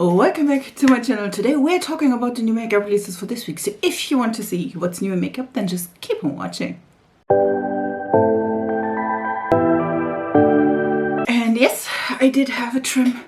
Welcome back to my channel. Today we're talking about the new makeup releases for this week. So if you want to see what's new in makeup, then just keep on watching. And yes, I did have a trim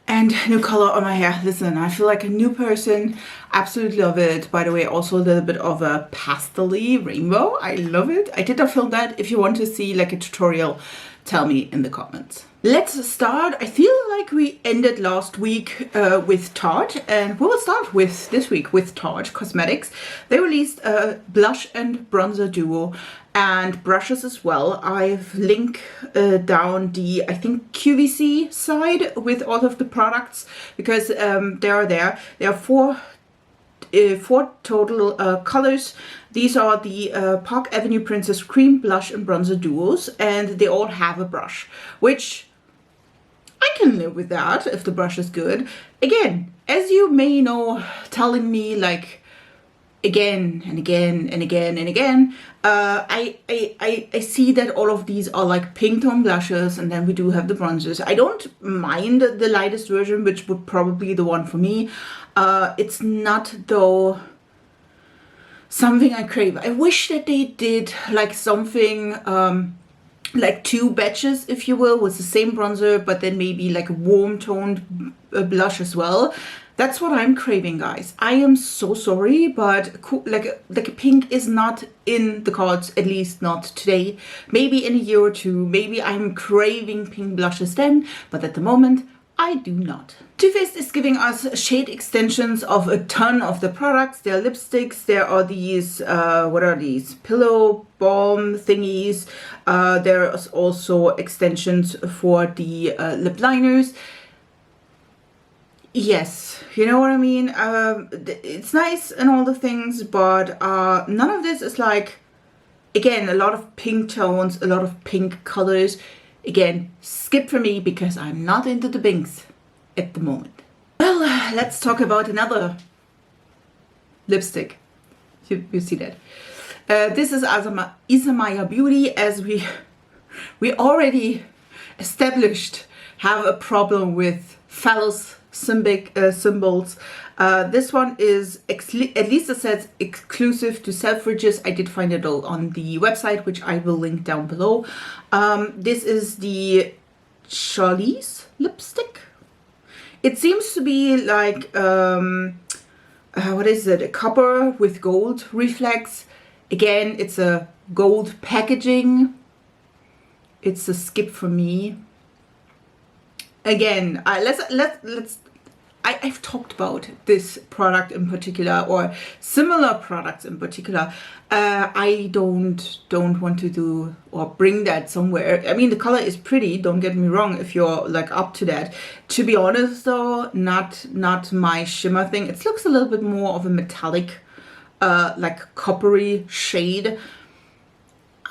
and new color on my hair. Listen, I feel like a new person. Absolutely love it. By the way, also a little bit of a pastel-y rainbow. I love it. I did not film that. If you want to see like a tutorial, tell me in the comments. Let's start. I feel like we ended last week with Tarte, and we will start with this week with Tarte Cosmetics. They released a blush and bronzer duo and brushes as well. I've linked down the, I think, QVC side with all of the products because they are there. There are four total colors. These are the Park Avenue Princess Cream Blush and Bronzer Duos, and they all have a brush, which I can live with that if the brush is good. Again, as you may know, telling me like again and again and again and again, I see that all of these are like pink tone blushes, and then we do have the bronzers. I don't mind the lightest version, which would probably be the one for me. It's not though something I crave. I wish that they did like something like two batches, if you will, with the same bronzer, but then maybe like a warm toned blush as well. That's what I'm craving, guys. I am so sorry, but like pink is not in the cards, at least not today. Maybe in a year or two, maybe I'm craving pink blushes then, but at the moment, I do not. Too Faced is giving us shade extensions of a ton of the products. There are lipsticks, there are these, what are these? Pillow balm thingies. There's also extensions for the lip liners. Yes, you know what I mean? It's nice and all the things, but none of this is like, again, a lot of pink tones, a lot of pink colors. Again, skip for me because I'm not into the pinks at the moment. Well, let's talk about another lipstick. You see that. This is Isamaya Beauty, as we already established have a problem with phallus symbols. This one is, at least it says exclusive to Selfridges. I did find it all on the website, which I will link down below. This is the Chalice lipstick. It seems to be like, what is it? A copper with gold reflex. Again, it's a gold packaging. It's a skip for me. Again, I've talked about this product in particular, or similar products in particular. I don't want to do or bring that somewhere. I mean, the color is pretty, don't get me wrong, if you're like up to that. To be honest though, not my shimmer thing. It looks a little bit more of a metallic, like coppery shade.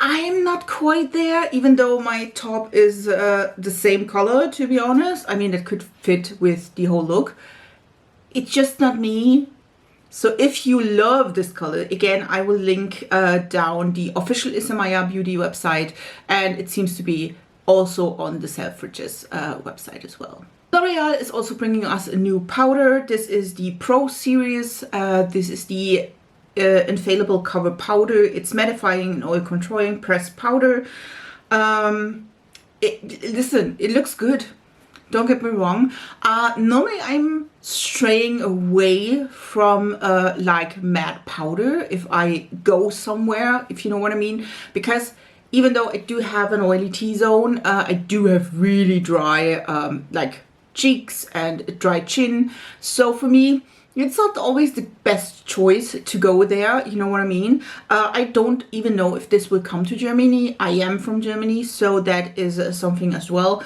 I'm not quite there, even though my top is the same color, to be honest. I mean, it could fit with the whole look. It's just not me. So if you love this color, again, I will link down the official Isamaya Beauty website, and it seems to be also on the Selfridges website as well. Loreal is also bringing us a new powder. This is the Pro Series. This is the Infallible cover powder. It's mattifying and oil controlling pressed powder. Listen, it looks good, don't get me wrong. Normally I'm straying away from like matte powder if I go somewhere, if you know what I mean, because even though I do have an oily T-zone, I do have really dry like cheeks and a dry chin. So for me, it's not always the best choice to go there, you know what I mean? I don't even know if this will come to Germany. I am from Germany, so that is something as well.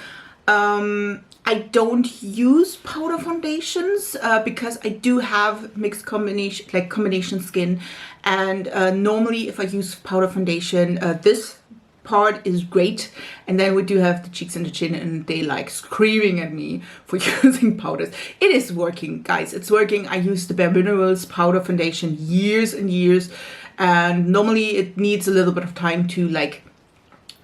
I don't use powder foundations because I do have mixed combination skin, and normally if I use powder foundation, this part is great, and then we do have the cheeks and the chin, and they like screaming at me for using powders. It is working, guys, it's working. I used the Bare Minerals powder foundation years and years, and normally it needs a little bit of time to like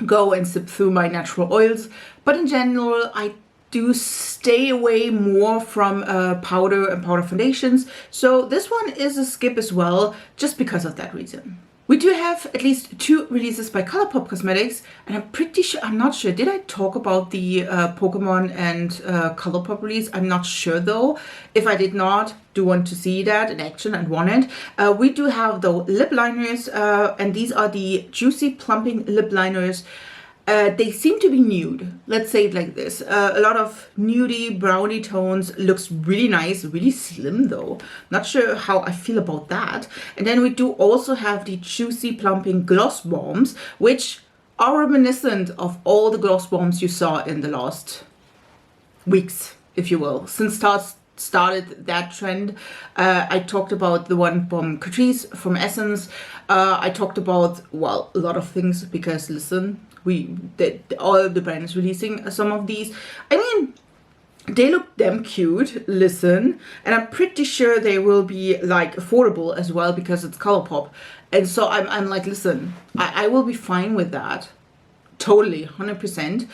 go and sip through my natural oils, but in general I do stay away more from powder and powder foundations. So this one is a skip as well, just because of that reason. We do have at least 2 releases by Colourpop Cosmetics, and I'm pretty sure, I'm not sure, did I talk about the Pokemon and Colourpop release? I'm not sure though. If I did not, do want to see that in action and want it. We do have the lip liners, and these are the Juicy Plumping Lip Liners. They seem to be nude, let's say it like this. A lot of nudie, brownie tones, looks really nice, really slim though. Not sure how I feel about that. And then we do also have the Juicy Plumping Gloss Bombs, which are reminiscent of all the gloss bombs you saw in the last weeks, if you will. Since started that trend. I talked about the one from Catrice, from Essence. I talked about, well, a lot of things, because listen, all the brands releasing some of these. I mean, they look damn cute, listen, and I'm pretty sure they will be like affordable as well, because it's Colourpop. And so I'm like, listen, I will be fine with that, totally, 100%.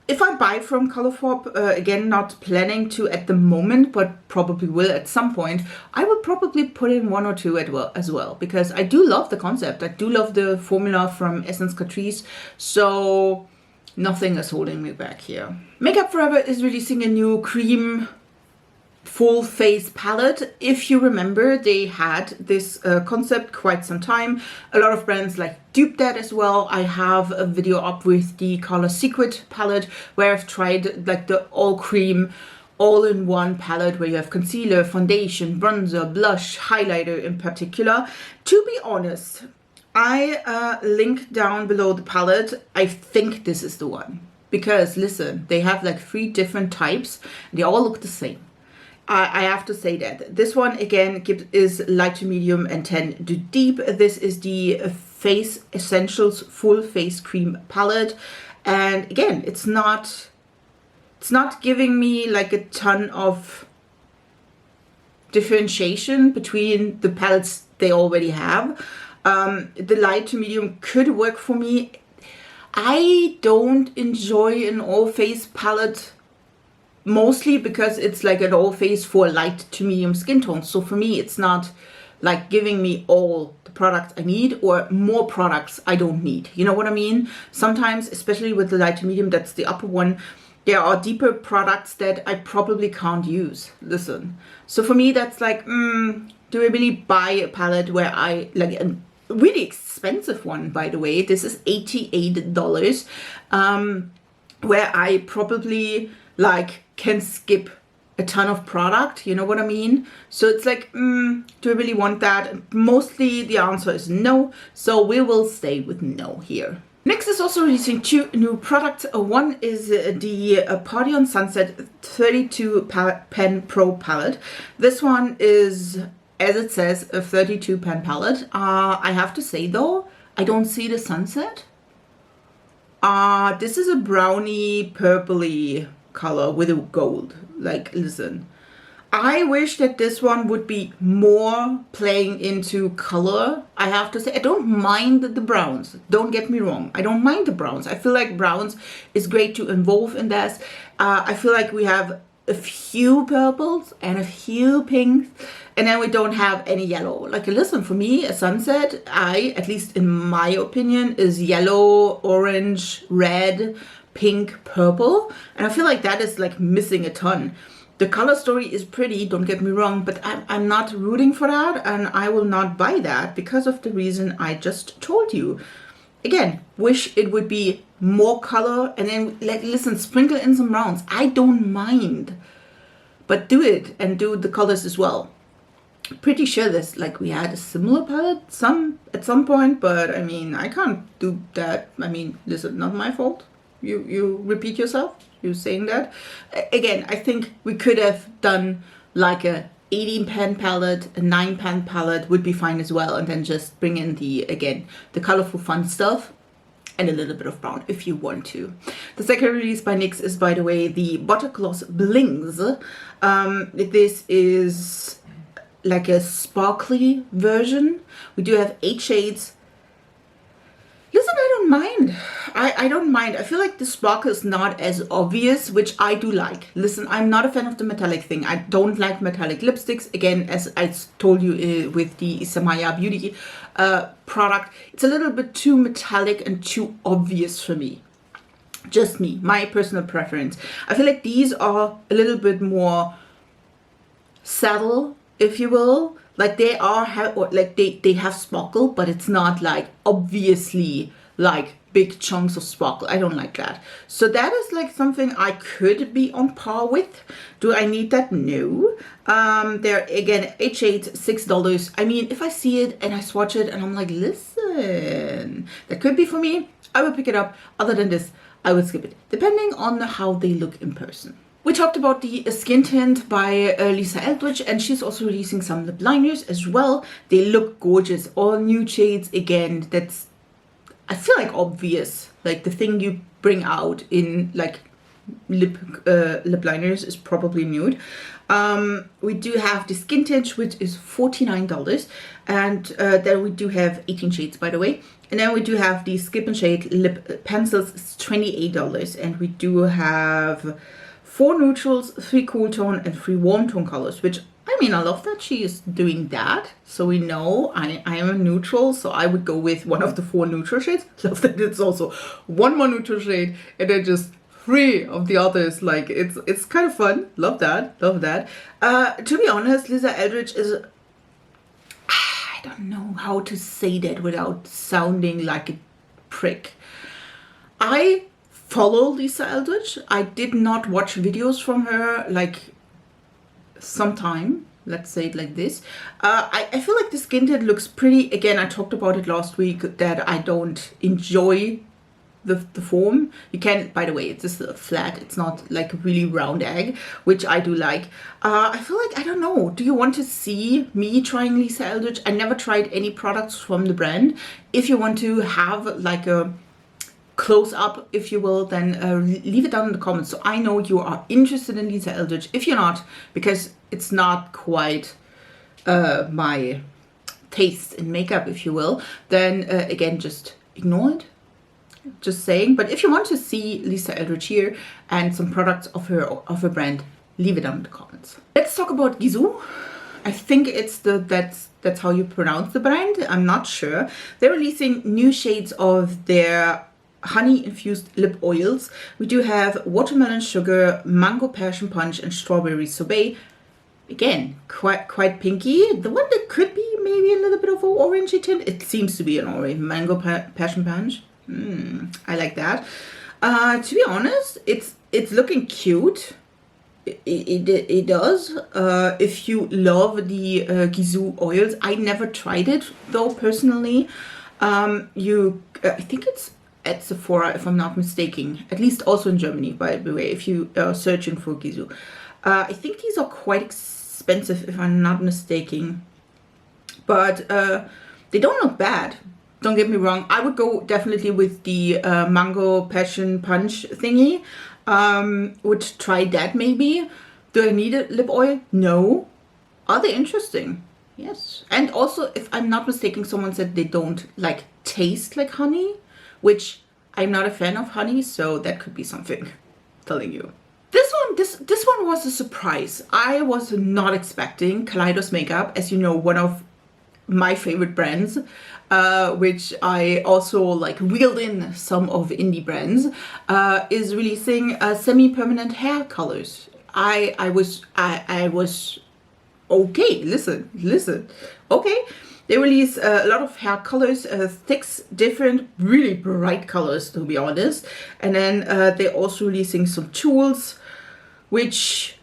If I buy from Colourpop, again, not planning to at the moment, but probably will at some point, I will probably put in 1 or 2 as well, because I do love the concept. I do love the formula from Essence Catrice, so nothing is holding me back here. Makeup Forever is releasing a new cream full face palette. If you remember, they had this concept quite some time. A lot of brands like duped that as well. I have a video up with the Color Secret palette, where I've tried like the all cream all-in-one palette, where you have concealer, foundation, bronzer, blush, highlighter in particular. To be honest, I link down below the palette. I think this is the one, because listen, they have like 3 different types. They all look the same. I have to say that this one again is light to medium and 10 to deep. This is the Face Essentials Full Face Cream palette, and again, it's not giving me like a ton of differentiation between the palettes they already have. The light to medium could work for me. I don't enjoy an all face palette, mostly because it's like an all face for light to medium skin tones. So for me, it's not like giving me all the products I need or more products I don't need. You know what I mean? Sometimes, especially with the light to medium, that's the upper one, there are deeper products that I probably can't use. Listen. So for me, that's like, do I really buy a palette where I like a really expensive one, by the way? This is $88, where I probably like can skip a ton of product, you know what I mean? So it's like, do I really want that? Mostly the answer is no, so we will stay with no here. Next is also releasing 2 new products. One is the Party on Sunset 32 Pen Pro palette. This one is, as it says, a 32 pen palette. I have to say though, I don't see the sunset. This is a browny purpley color with a gold. Like, listen, I wish that this one would be more playing into color. I have to say, I don't mind the browns, don't get me wrong, I don't mind the browns. I feel like browns is great to involve in this. I feel like we have a few purples and a few pinks, and then we don't have any yellow. Like, listen, for me, a sunset, at least in my opinion, is yellow, orange, red, pink, purple, and I feel like that is like missing a ton. The color story is pretty, don't get me wrong, but I'm not rooting for that, and I will not buy that because of the reason I just told you. Again, wish it would be more color, and then listen, sprinkle in some browns. I don't mind, but do it and do the colors as well. Pretty sure this, like, we had a similar palette at some point, but I mean, I can't do that. I mean, listen, not my fault. You repeat yourself, you saying that. Again, I think we could have done like a 18 pen palette, a 9 pen palette would be fine as well, and then just bring in the colorful fun stuff and a little bit of brown if you want to. The second release by NYX is, by the way, the Butter Gloss Blings. This is like a sparkly version. We do have 8 shades. Listen, I don't mind. I don't mind. I feel like the sparkle is not as obvious, which I do like. Listen, I'm not a fan of the metallic thing. I don't like metallic lipsticks. Again, as I told you with the Isamaya Beauty product, it's a little bit too metallic and too obvious for me. Just me, my personal preference. I feel like these are a little bit more subtle, if you will. Like they are, like they have sparkle, but it's not like obviously like big chunks of sparkle. I don't like that. So that is like something I could be on par with. Do I need that? No. They're again 8 shades, $6. I mean, if I see it and I swatch it and I'm like, listen, that could be for me, I will pick it up. Other than this, I would skip it, depending on how they look in person. We talked about the Skin Tint by Lisa Eldrige, and she's also releasing some lip liners as well. They look gorgeous, all nude shades. Again, that's, I feel like obvious, like the thing you bring out in like lip liners is probably nude. We do have the Skin Tint, which is $49, and then we do have 18 shades, by the way. And then we do have the Skip and Shade lip pencils, it's $28, and we do have 4 neutrals, 3 cool tone, and 3 warm tone colors, which, I mean, I love that she is doing that. So we know I am a neutral, so I would go with one of the 4 neutral shades. Love that it's also 1 more neutral shade, and then just 3 of the others. Like, it's kind of fun. Love that, love that. To be honest, Lisa Eldrige is, I don't know how to say that without sounding like a prick. I follow Lisa Eldrige. I did not watch videos from her like sometime, let's say it like this. I feel like the Skin Tint looks pretty. Again, I talked about it last week that I don't enjoy the form. You can, by the way, it's just flat, it's not like a really round egg, which I do like. I feel like, I don't know, do you want to see me trying Lisa Eldrige? I never tried any products from the brand. If you want to have like a close up, if you will, then leave it down in the comments so I know you are interested in Lisa Eldrige. If you're not, because it's not quite my taste in makeup, if you will, then again, just ignore it. Just saying. But if you want to see Lisa Eldrige here and some products of her brand, leave it down in the comments. Let's talk about Gisou. I think it's that's how you pronounce the brand. I'm not sure. They're releasing new shades of their honey infused lip oils. We do have watermelon sugar, mango passion punch, and strawberry sorbet. Again, quite pinky. The one that could be maybe a little bit of an orangey tint. It seems to be an orange. Mango passion punch. I like that. To be honest, it's looking cute. It does. If you love the Gisou oils, I never tried it though personally. I think it's at Sephora, if I'm not mistaken. At least also in Germany, by the way, if you are searching for Gisou. I think these are quite expensive, if I'm not mistaken. But they don't look bad. Don't get me wrong. I would go definitely with the mango passion punch thingy. Would try that maybe. Do I need a lip oil? No. Are they interesting? Yes. And also, if I'm not mistaken, someone said they don't like taste like honey, which I'm not a fan of honey, so that could be something. I'm telling you. This one was a surprise. I was not expecting Kaleidos makeup, as you know, one of my favorite brands, which I also like wheeled in some of indie brands, is releasing semi-permanent hair colors. I was okay. Listen. Okay, they release a lot of hair colors, 6 different really bright colors to be honest, and then they're also releasing some tools, which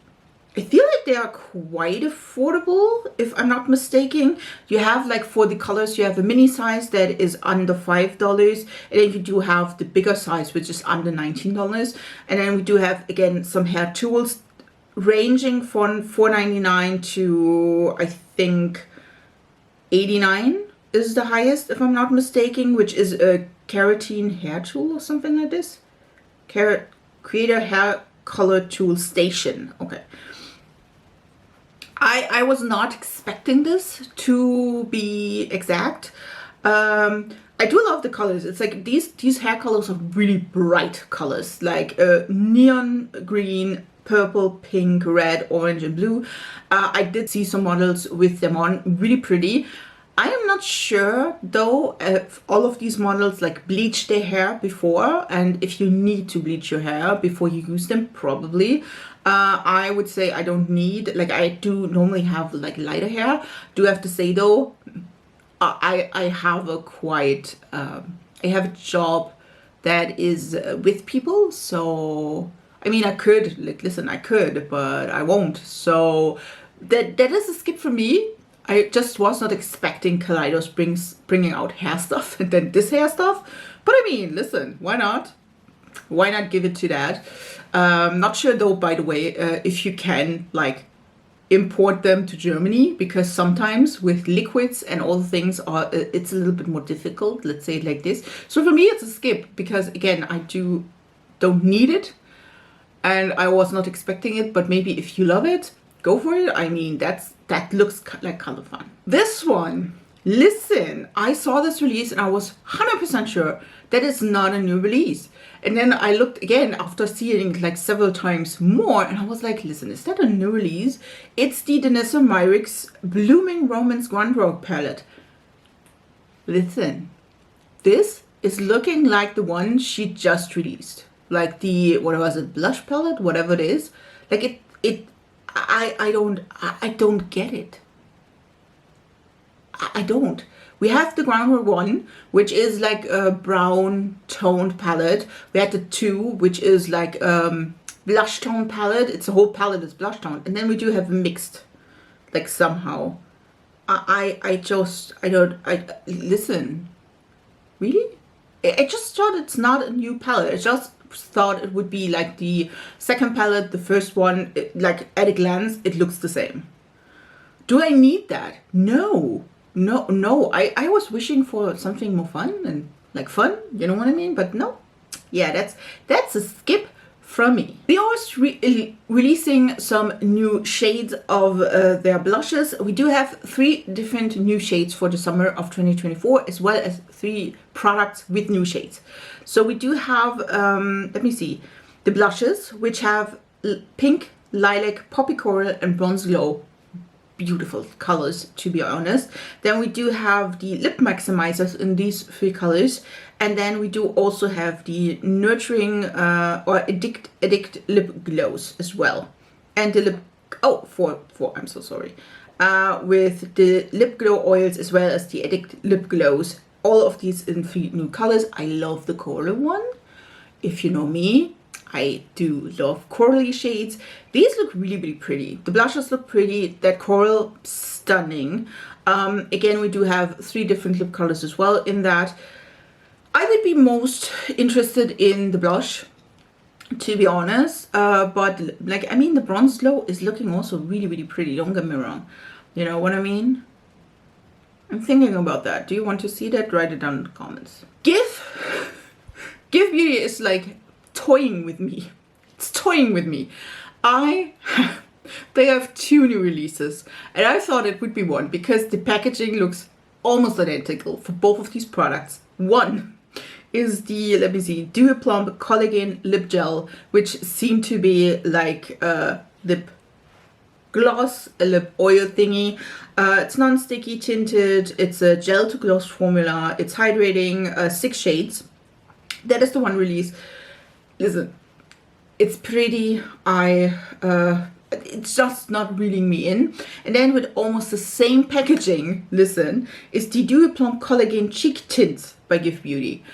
I feel like they are quite affordable, if I'm not mistaken. You have, like, for the colors, you have a mini size that is under $5, and then you do have the bigger size, which is under $19. And then we do have, again, some hair tools ranging from $4.99 to, I think, $89 is the highest, if I'm not mistaken, which is a keratin hair tool or something like this. Creator Hair Color Tool Station. Okay. I was not expecting this, to be exact. I do love the colors. It's like these hair colors are really bright colors, like neon green, purple, pink, red, orange, and blue. I did see some models with them on, really pretty. I am not sure though if all of these models like bleach their hair before, and if you need to bleach your hair before you use them, probably. I would say I don't need, like I do normally have like lighter hair. Do have to say though, I have a quite, I have a job that is with people, so I mean I could, like listen, I could, but I won't. So that is a skip for me. I just was not expecting Kaleidos bringing out hair stuff and then this hair stuff. But I mean, listen, why not? Why not give it to that? Not sure though, by the way, if you can like import them to Germany, because sometimes with liquids and all the things are it's a little bit more difficult, let's say it like this. So for me it's a skip, because again I don't need it and I was not expecting it, but maybe if you love it, go for it. I mean that looks like color fun. This one, listen, I saw this release and I was 100% sure that it's not a new release. And then I looked again after seeing it like several times more, and I was like, listen, is that a new release? It's the Danessa Myricks Blooming Romance Grand Rogue palette. Listen, this is looking like the one she just released. Like the, what was it, blush palette, whatever it is. Like I don't get it. I don't. We have the Groundwork 1, which is like a brown toned palette. We had the 2, which is like blush tone palette. It's a whole palette is blush tone. And then we do have mixed, like somehow. Listen, really? I just thought it's not a new palette. I just thought it would be like the second palette, the first one, like at a glance, it looks the same. Do I need that? No. No, I was wishing for something more fun and like fun, you know what I mean? But no, yeah, that's a skip from me. Dior is releasing some new shades of their blushes. We do have 3 different new shades for the summer of 2024, as well as 3 products with new shades. So we do have, let me see, the blushes, which have pink, lilac, poppy coral, and bronze glow. Beautiful colors, to be honest. Then we do have the lip maximizers in these 3 colors, and then we do also have the nurturing or addict lip glows as well, and the lip I'm so sorry, with the lip glow oils as well as the addict lip glows. All of these in 3 new colors. I love the coral one. If you know me, I do love corally shades. These look really pretty. The blushes look pretty. That coral, stunning. Again, we do have 3 different lip colors as well in that. I would be most interested in the blush, to be honest. But like, I mean, the bronze glow is looking also really pretty. Don't get me wrong. You know what I mean? I'm thinking about that. Do you want to see that? Write it down in the comments. GXVE Beauty is like toying with me. It's toying with me. They have 2 new releases, and I thought it would be one because the packaging looks almost identical for both of these products. One is the, let me see, Dewyplump Collagen Lip Gel, which seem to be like a lip gloss, a lip oil thingy. It's non-sticky, tinted. It's a gel to gloss formula. It's hydrating, 6 shades. That is the one release. Listen, it's pretty. It's just not reeling me in. And then with almost the same packaging, listen, is the Dewyplump Collagen Cheek Tint by GXVE Beauty.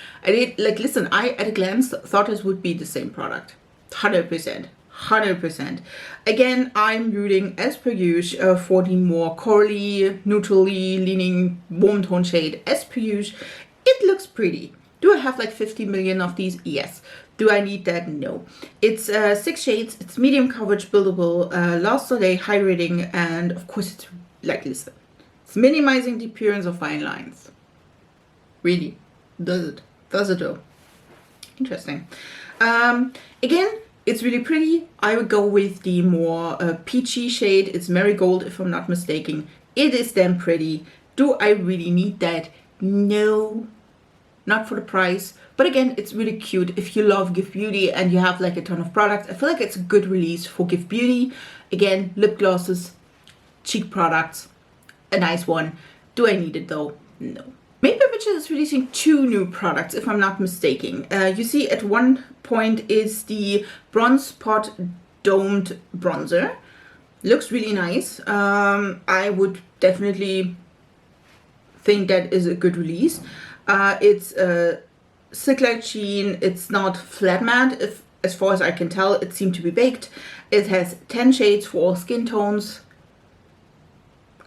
Listen, I at a glance thought this would be the same product. 100%. 100%. Again, I'm rooting as per usual for the more corally, neutrally leaning warm tone shade as per usual. It looks pretty. Do I have like 50 million of these? Yes. Do I need that? No. It's 6 shades. It's medium coverage, buildable, lasts all day, hydrating, and of course it's like, listen, it's minimizing the appearance of fine lines. Really? Does it? Does it though? Interesting. Again, it's really pretty. I would go with the more peachy shade. It's Marigold, if I'm not mistaken. It is damn pretty. Do I really need that? No. not for the price. But again, it's really cute. If you love Give Beauty and you have like a ton of products, I feel like it's a good release for Give Beauty. Again, lip glosses, cheek products, a nice one. Do I need it though? No. Makeup Witches is releasing 2 new products, if I'm not mistaken. You see at one point is the Bronze Pot Domed Bronzer. Looks really nice. I would definitely think that is a good release. It's a Silk Like Sheen. It's not flat matte, as far as I can tell. It seemed to be baked. It has 10 shades for all skin tones.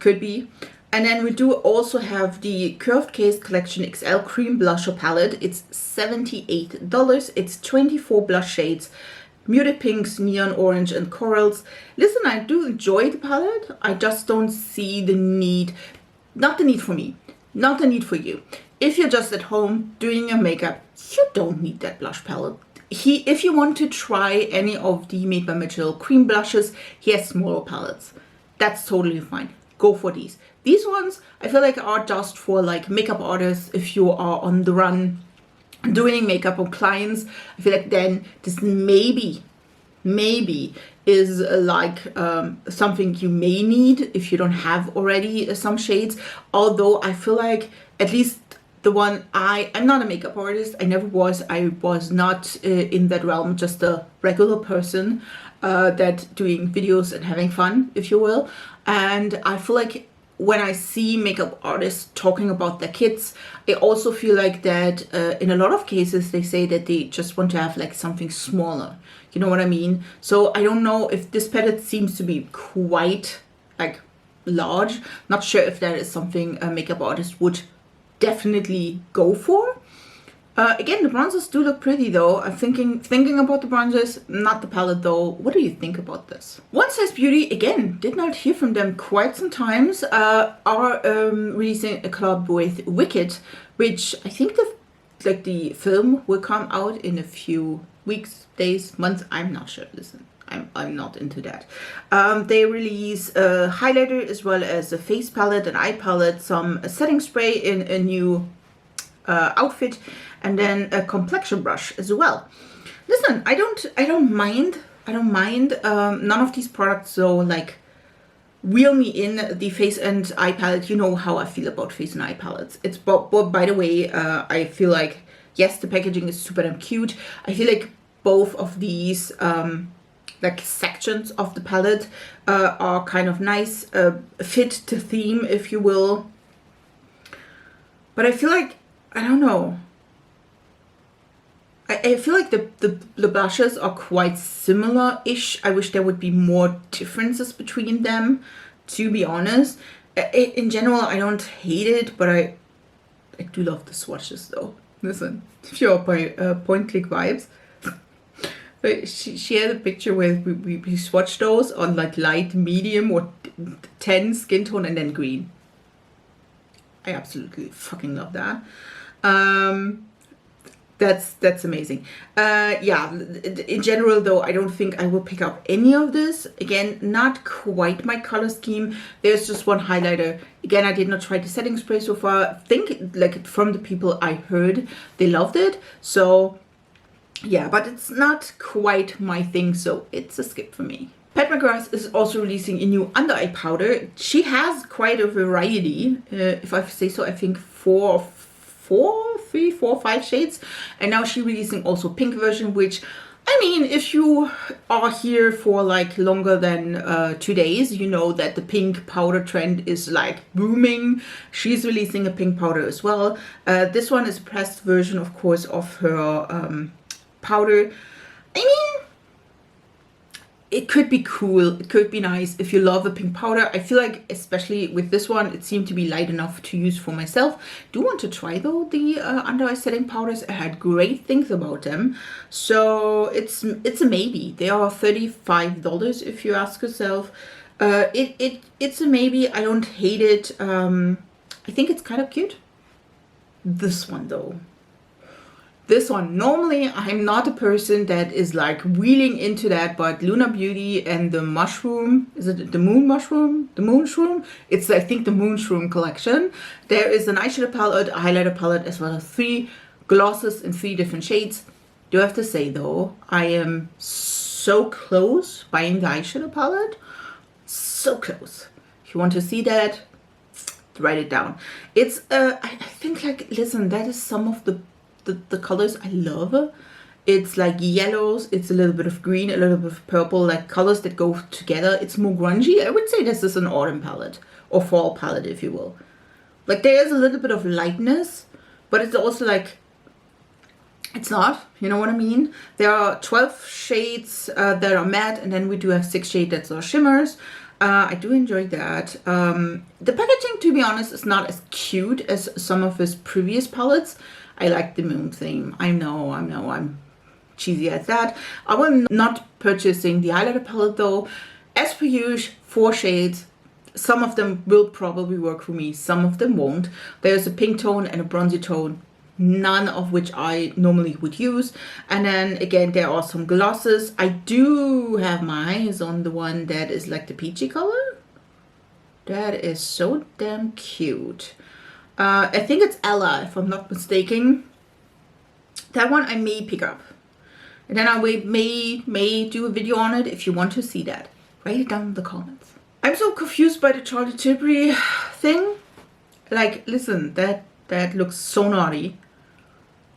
Could be. And then we do also have the Curved Case Collection XL Cream Blusher Palette. It's $78. It's 24 blush shades. Muted pinks, neon orange, and corals. Listen, I do enjoy the palette. I just don't see the need. Not the need for me. Not the need for you. If you're just at home doing your makeup, you don't need that blush palette. If you want to try any of the Made by Mitchell cream blushes, he has smaller palettes. That's totally fine. Go for these. These ones, I feel like, are just for like makeup artists. If you are on the run doing makeup on clients, I feel like then this maybe is like something you may need if you don't have already some shades. Although I feel like at least the one I'm not a makeup artist. I never was. I was not in that realm. Just a regular person that doing videos and having fun, if you will. And I feel like when I see makeup artists talking about their kits, I also feel like that in a lot of cases they say that they just want to have like something smaller. You know what I mean? So I don't know if this palette seems to be quite like large. Not sure if that is something a makeup artist would definitely go for. Again, the bronzers do look pretty though. I'm thinking about the bronzers, not the palette though. What do you think about this? One Size Beauty, again, did not hear from them quite some times, are releasing a collab with Wicked, which I think the film will come out in a few weeks, days, months. I'm not sure. Listen, I'm not into that. They release a highlighter as well as a face palette, an eye palette, some setting spray in a new outfit, and then a complexion brush as well. Listen, I don't mind. None of these products though like reel me in. The face and eye palette, you know how I feel about face and eye palettes. It's but by the way, I feel like yes, the packaging is super damn cute. I feel like both of these like sections of the palette are kind of nice, fit to theme, if you will. But I feel like, I don't know. I feel like the blushes are quite similar-ish. I wish there would be more differences between them, to be honest. In general, I don't hate it, but I do love the swatches though. Listen, if you're point click vibes. But she had a picture where we swatched those on like light, medium, or 10 skin tone, and then green. I absolutely fucking love that. That's amazing. Yeah, in general though, I don't think I will pick up any of this. Again, not quite my color scheme. There's just one highlighter. Again, I did not try the setting spray so far. I think like from the people I heard, they loved it. So yeah, but it's not quite my thing, so it's a skip for me. Pat McGrath is also releasing a new under eye powder. She has quite a variety, if I say so. I think 4, 5 shades, and now she's releasing also pink version, which I mean, if you are here for like longer than 2 days, you know that the pink powder trend is like booming. She's releasing a pink powder as well. This one is a pressed version, of course, of her powder. I mean, it could be cool, it could be nice if you love a pink powder. I feel like, especially with this one, it seemed to be light enough to use for myself. Do want to try though the under eye setting powders. I had great things about them, so it's a maybe. They are $35 if you ask yourself. It's a maybe. I don't hate it. I think it's kind of cute. This one though. This one, normally I'm not a person that is like wheeling into that, but Lunar Beauty and the mushroom, is it the moon mushroom? The Moonshroom? It's, I think, the Moonshroom collection. There is an eyeshadow palette, a highlighter palette, as well as 3 glosses in 3 different shades. Do have to say though, I am so close buying the eyeshadow palette. So close. If you want to see that, write it down. It's I think, like, listen, that is some of the colors I love. It's like yellows, it's a little bit of green, a little bit of purple, like colors that go together. It's more grungy. I would say this is an autumn palette or fall palette, if you will. Like, there is a little bit of lightness, but it's also like, it's not, you know what I mean? There are 12 shades that are matte, and then we do have 6 shades that are shimmers. I do enjoy that. The packaging, to be honest, is not as cute as some of his previous palettes. I like the moon theme. I know, I'm cheesy as that. I will not purchasing the highlighter palette though. As per usual, 4 shades. Some of them will probably work for me, some of them won't. There's a pink tone and a bronzy tone, none of which I normally would use. And then again, there are some glosses. I do have my eyes on the one that is like the peachy color. That is so damn cute. I think it's Ella, if I'm not mistaken. That one I may pick up. And then I may do a video on it if you want to see that. Write it down in the comments. I'm so confused by the Charlie Tilbury thing. Like, listen, that looks so naughty.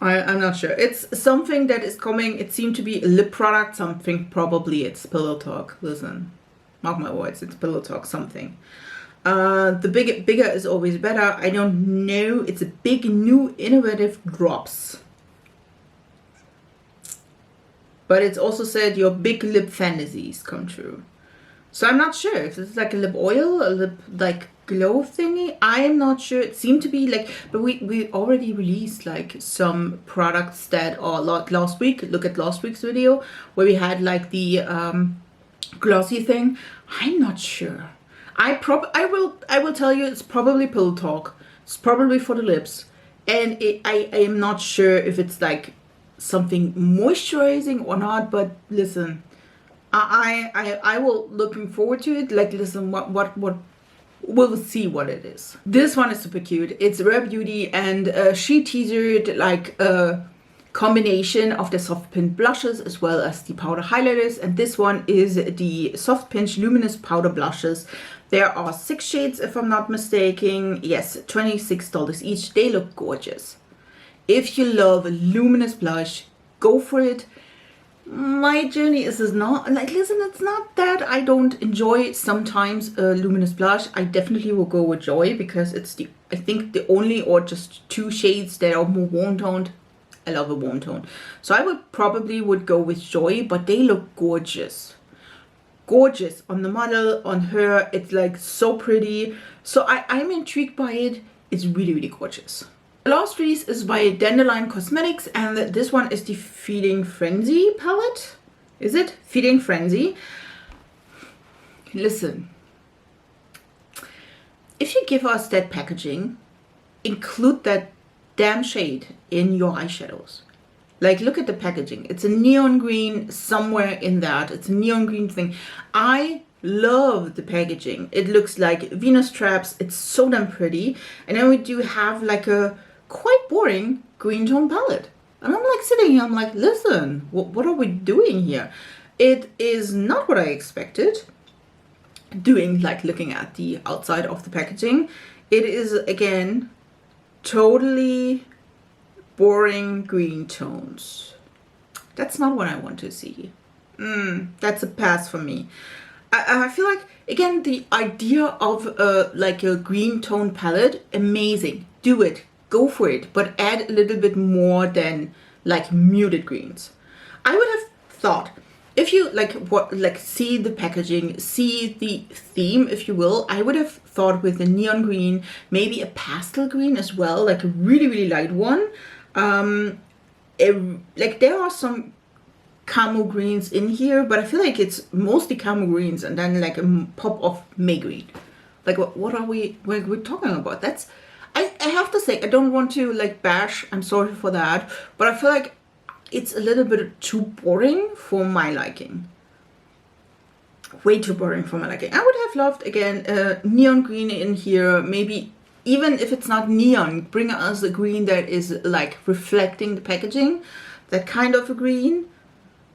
I'm not sure. It's something that is coming. It seemed to be a lip product, something. Probably it's Pillow Talk. Listen, mark my words, it's Pillow Talk something. The bigger is always better. I don't know. It's a big, new, innovative drops. But it's also said your big lip fantasies come true. So I'm not sure if this is like a lip oil, a lip like glow thingy. I am not sure. It seemed to be like, but we already released like some products that are last week. Look at last week's video where we had like the glossy thing. I'm not sure. I will tell you it's probably Pillow Talk. It's probably for the lips, and I am not sure if it's like something moisturizing or not. But listen, I will looking forward to it. Like, listen, what we'll see what it is. This one is super cute. It's Rare Beauty, and she teasered like a combination of the soft pinch blushes as well as the powder highlighters, and this one is the soft pinch luminous powder blushes. There are 6 shades if I'm not mistaken. Yes, $26 each. They look gorgeous. If you love a luminous blush, go for it. My journey is not like, listen, it's not that I don't enjoy sometimes a luminous blush. I definitely will go with Joy because it's the, I think the only or just 2 shades that are more warm toned. I love a warm tone, so I would go with Joy, but they look gorgeous. Gorgeous on the model, on her. It's like so pretty. So I'm intrigued by it. It's really, really gorgeous. The last release is by Dandelion Cosmetics, and this one is the Feeding Frenzy palette. Is it? Feeding Frenzy. Listen, if you give us that packaging, include that damn shade in your eyeshadows. Like, look at the packaging. It's a neon green somewhere in that. It's a neon green thing. I love the packaging. It looks like Venus traps. It's so damn pretty. And then we do have like a quite boring green tone palette. And I'm like sitting here, I'm like, listen, what are we doing here? It is not what I expected. Looking at the outside of the packaging. It is, again, totally boring green tones. That's not what I want to see. That's a pass for me. I feel like, again, the idea of like a green tone palette, amazing. Do it. Go for it. But add a little bit more than like muted greens. I would have thought, if you see the packaging, see the theme, if you will, I would have thought with a neon green, maybe a pastel green as well, like a really, really light one. Like there are some camo greens in here, but I feel like it's mostly camo greens and then like a pop of May green. Like what are we're talking about? That's, I have to say, I don't want to like bash, I'm sorry for that, but I feel like it's a little bit too boring for my liking. Way too boring for my liking. I would have loved, again, neon green in here, maybe even if it's not neon, bring us a green that is like reflecting the packaging, that kind of a green.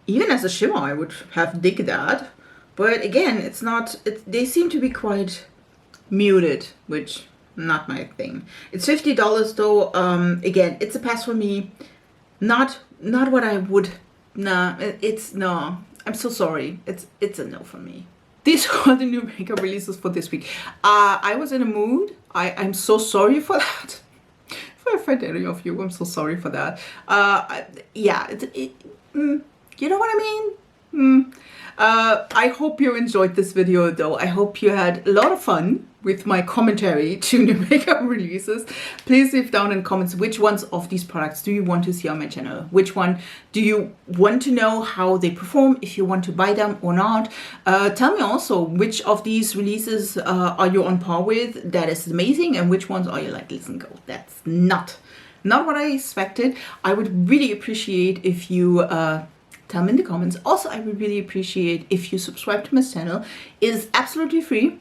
Even as a shimmer, I would have dig that. But again, it's not, they seem to be quite muted, which not my thing. It's $50 though. Again, it's a pass for me. Not what I would, nah, it's no. I'm so sorry. It's a no for me. These are the new makeup releases for this week. I was in a mood. I'm so sorry for that. If I offend any of you, I'm so sorry for that. Yeah, you know what I mean? I hope you enjoyed this video though. I hope you had a lot of fun with my commentary to new makeup releases. Please leave down in comments which ones of these products do you want to see on my channel. Which one do you want to know how they perform, if you want to buy them or not. Tell me also which of these releases are you on par with, that is amazing, and which ones are you like, listen, go, that's not what I expected. I would really appreciate if you tell me in the comments. Also, I would really appreciate if you subscribe to my channel. It is absolutely free.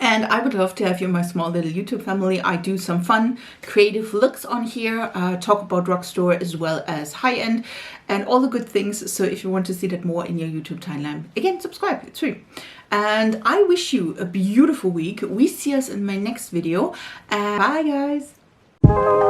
And I would love to have you in my small little YouTube family. I do some fun, creative looks on here, talk about drugstore as well as high-end and all the good things. So if you want to see that more in your YouTube timeline, again, subscribe, it's free. And I wish you a beautiful week. We see us in my next video. And bye, guys.